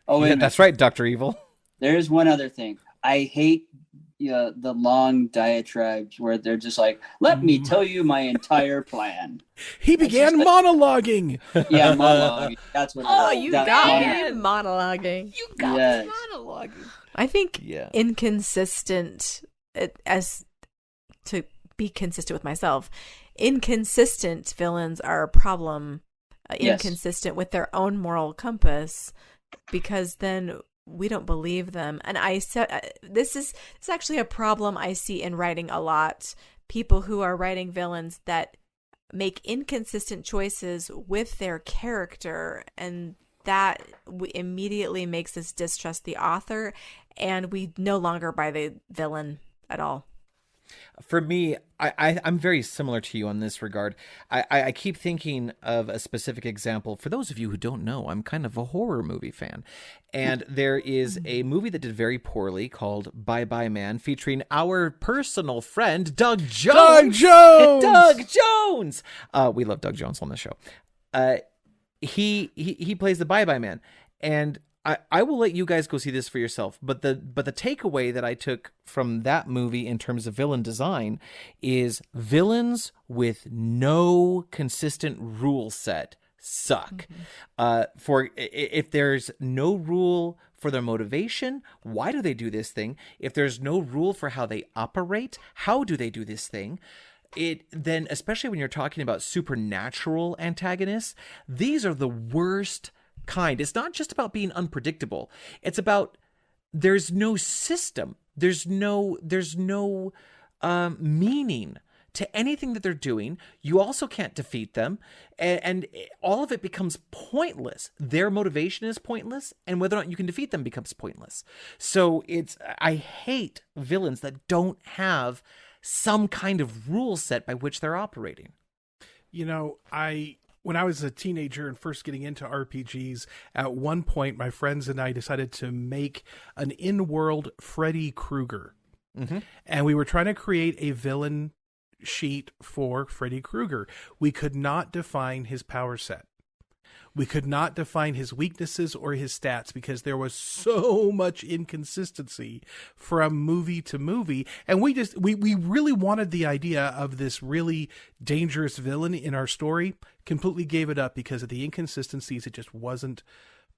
Oh, yeah, that's right, Dr. Evil. There's one other thing. I hate the long diatribes where they're just like, let me tell you my entire plan. He began monologuing. Yeah, monologuing. That's what you got me monologuing. You got me monologuing. I think inconsistent, as to be consistent with myself, inconsistent villains are a problem, inconsistent with their own moral compass, because then we don't believe them. And I said this is actually a problem I see in writing a lot. People who are writing villains that make inconsistent choices with their character, and that immediately makes us distrust the author, and we no longer buy the villain at all. For me, I'm very similar to you on this regard. I keep thinking of a specific example. For those of you who don't know, I'm kind of a horror movie fan. And there is a movie that did very poorly called Bye Bye Man, featuring our personal friend, Doug Jones. Doug Jones! We love Doug Jones on the show. He plays the Bye Bye Man. And I will let you guys go see this for yourself, but the takeaway that I took from that movie in terms of villain design is villains with no consistent rule set suck. For if there's no rule for their motivation, why do they do this thing? If there's no rule for how they operate, how do they do this thing? Then, especially when you're talking about supernatural antagonists, these are the worst kind. It's not just about being unpredictable. It's about there's no system. There's no meaning to anything that they're doing. You also can't defeat them, and all of it becomes pointless. Their motivation is pointless, and whether or not you can defeat them becomes pointless. So I hate villains that don't have some kind of rule set by which they're operating. You know, when I was a teenager and first getting into RPGs, at one point, my friends and I decided to make an in-world Freddy Krueger. Mm-hmm. And we were trying to create a villain sheet for Freddy Krueger. We could not define his power set. We could not define his weaknesses or his stats because there was so much inconsistency from movie to movie. And we really wanted the idea of this really dangerous villain in our story, completely gave it up because of the inconsistencies. It just wasn't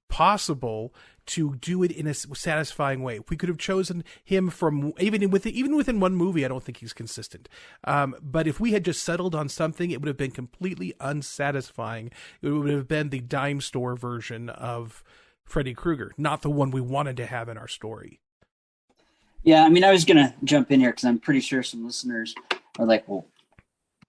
possible to do it in a satisfying way. We could have chosen him from even within one movie. I don't think he's consistent. But if we had just settled on something, it would have been completely unsatisfying. It would have been the dime store version of Freddy Krueger, not the one we wanted to have in our story. Yeah, I mean, I was going to jump in here because I'm pretty sure some listeners are like, well,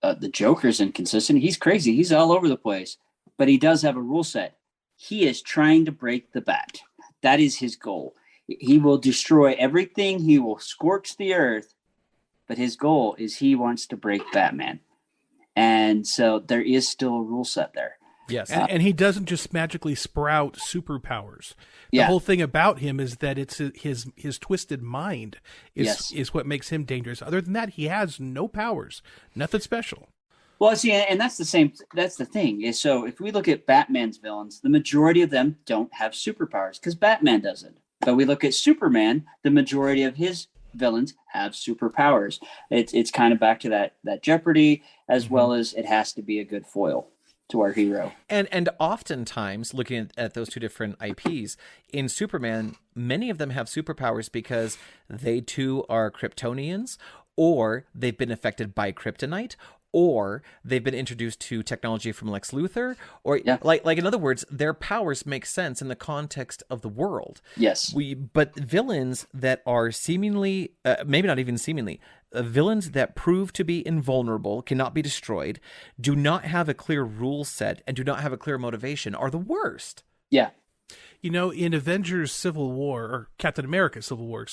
the Joker's inconsistent. He's crazy. He's all over the place. But he does have a rule set. He is trying to break the bat. That is his goal. He will destroy everything. He will scorch the earth. But his goal is he wants to break Batman. And so there is still a rule set there. Yes. And he doesn't just magically sprout superpowers. The whole thing about him is that it's his twisted mind is what makes him dangerous. Other than that, he has no powers. Nothing special. Well, see, and that's the thing is, so if we look at Batman's villains, the majority of them don't have superpowers because Batman doesn't. But we look at Superman, the majority of his villains have superpowers. It's kind of back to that Jeopardy, as well as it has to be a good foil to our hero. And oftentimes, looking at those two different IPs, in Superman, many of them have superpowers because they too are Kryptonians, or they've been affected by kryptonite, or they've been introduced to technology from Lex Luthor, or like in other words, their powers make sense in the context of the world. Yes. But villains that are seemingly, maybe not even seemingly, villains that prove to be invulnerable, cannot be destroyed, do not have a clear rule set, and do not have a clear motivation are the worst. Yeah. You know, in Avengers Civil War, or Captain America Civil War,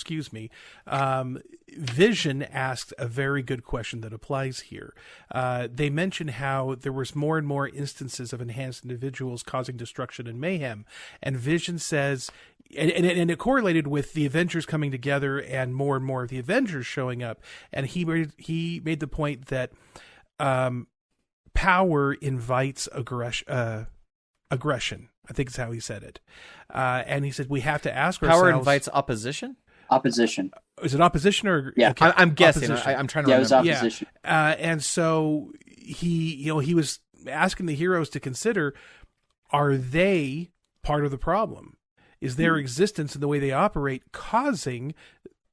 Vision asked a very good question that applies here. They mentioned how there was more and more instances of enhanced individuals causing destruction and mayhem. And Vision says, and it correlated with the Avengers coming together and more of the Avengers showing up. And he made the point that power invites aggression. I think is how he said it. And he said, we have to ask ourselves. Power invites opposition? Opposition. Is it opposition or? Yeah. Okay. I'm guessing. I'm trying to remember. Yeah, it was opposition. Yeah. And so he was asking the heroes to consider, are they part of the problem? Is their existence and the way they operate causing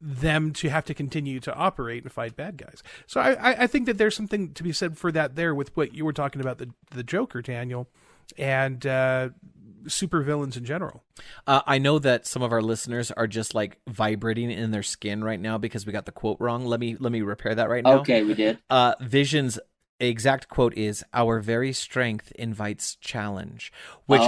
them to have to continue to operate and fight bad guys? So I think that there's something to be said for that there with what you were talking about, the Joker, Daniel, and super villains in general. I know that some of our listeners are just like vibrating in their skin right now because we got the quote wrong. Let me repair that right now. Okay, we did. Vision's exact quote is, "Our very strength invites challenge," which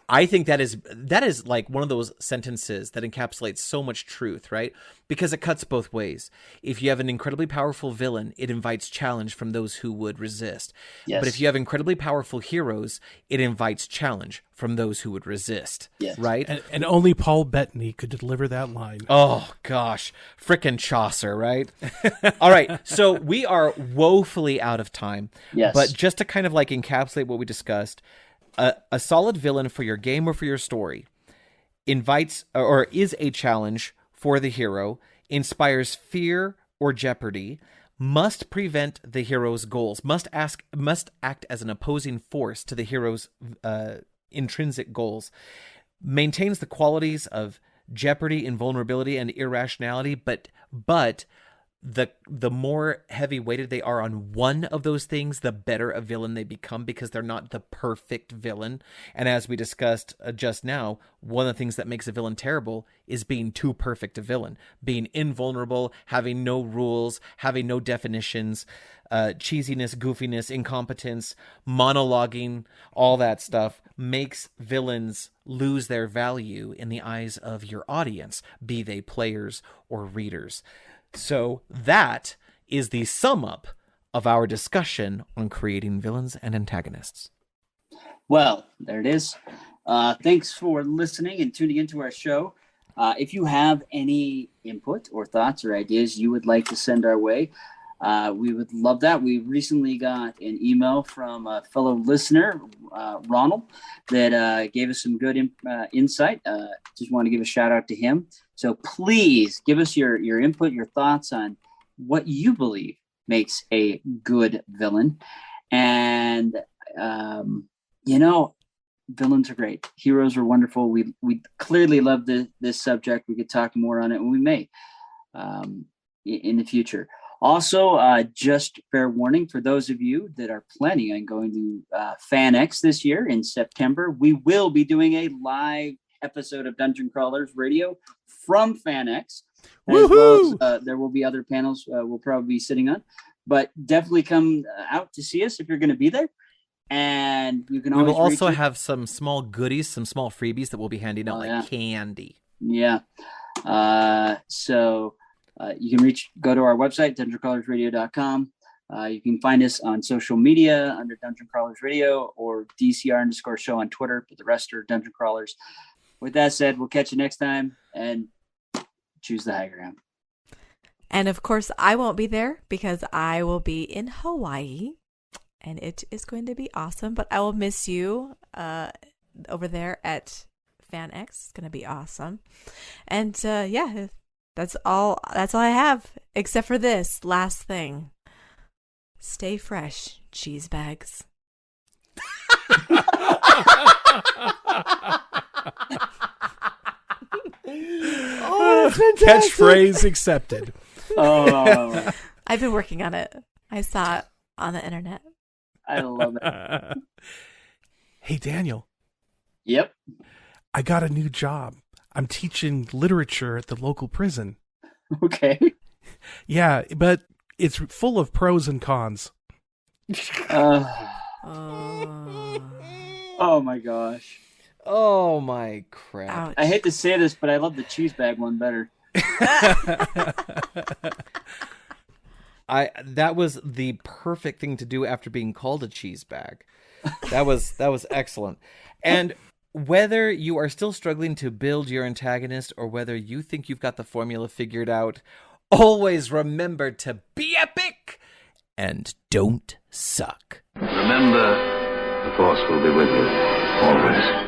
I think that is like one of those sentences that encapsulates so much truth, right? because it cuts both ways. If you have an incredibly powerful villain, it invites challenge from those who would resist. Yes. But if you have incredibly powerful heroes, it invites challenge from those who would resist. Yes. Right? And only Paul Bettany could deliver that line. Oh, gosh. Frickin' Chaucer, right? All right. So we are woefully out of time. Yes. But just to kind of like encapsulate what we discussed, a solid villain for your game or for your story invites or is a challenge for the hero, inspires fear or jeopardy, must prevent the hero's goals, must act as an opposing force to the hero's intrinsic goals, maintains the qualities of jeopardy, invulnerability, and irrationality, but the more heavy weighted they are on one of those things, the better a villain they become, because they're not the perfect villain. And as we discussed just now, one of the things that makes a villain terrible is being too perfect a villain, being invulnerable, having no rules, having no definitions, cheesiness, goofiness, incompetence, monologuing, all that stuff makes villains lose their value in the eyes of your audience, be they players or readers. So that is the sum up of our discussion on creating villains and antagonists. Well, there it is. Thanks for listening and tuning into our show. If you have any input or thoughts or ideas you would like to send our way, we would love that. We recently got an email from a fellow listener, Ronald, that gave us some good insight. Just want to give a shout out to him. So please give us your input, your thoughts on what you believe makes a good villain. And, villains are great. Heroes are wonderful. We clearly love this subject. We could talk more on it, and we may in the future. Also, just fair warning for those of you that are planning on going to FanX this year in September, we will be doing a live episode of Dungeon Crawlers Radio from FanX. As well as, there will be other panels we'll probably be sitting on, but definitely come out to see us if you're going to be there. And you can always. We will also have some small goodies, some small freebies that we'll be handing out, candy. Yeah. So you can go to our website, dungeoncrawlersradio.com. You can find us on social media under Dungeon Crawlers Radio or DCR_show on Twitter, but the rest are Dungeon Crawlers. With that said, we'll catch you next time, and choose the high ground. And of course, I won't be there because I will be in Hawaii, and it is going to be awesome. But I will miss you over there at FanX. It's going to be awesome. And that's all I have, except for this last thing. Stay fresh, cheese bags. Oh, that's fantastic. Catchphrase accepted. Oh, I've been working on it. I saw it on the internet. I love it. Hey, Daniel. Yep. I got a new job. I'm teaching literature at the local prison. Okay. Yeah, but it's full of pros and cons. Oh my gosh. Oh my crap. Ouch. I hate to say this, but I love the cheese bag one better. That was the perfect thing to do after being called a cheese bag. That was excellent. And whether you are still struggling to build your antagonist or whether you think you've got the formula figured out, always remember to be epic and don't suck. Remember, the Force will be with you, always.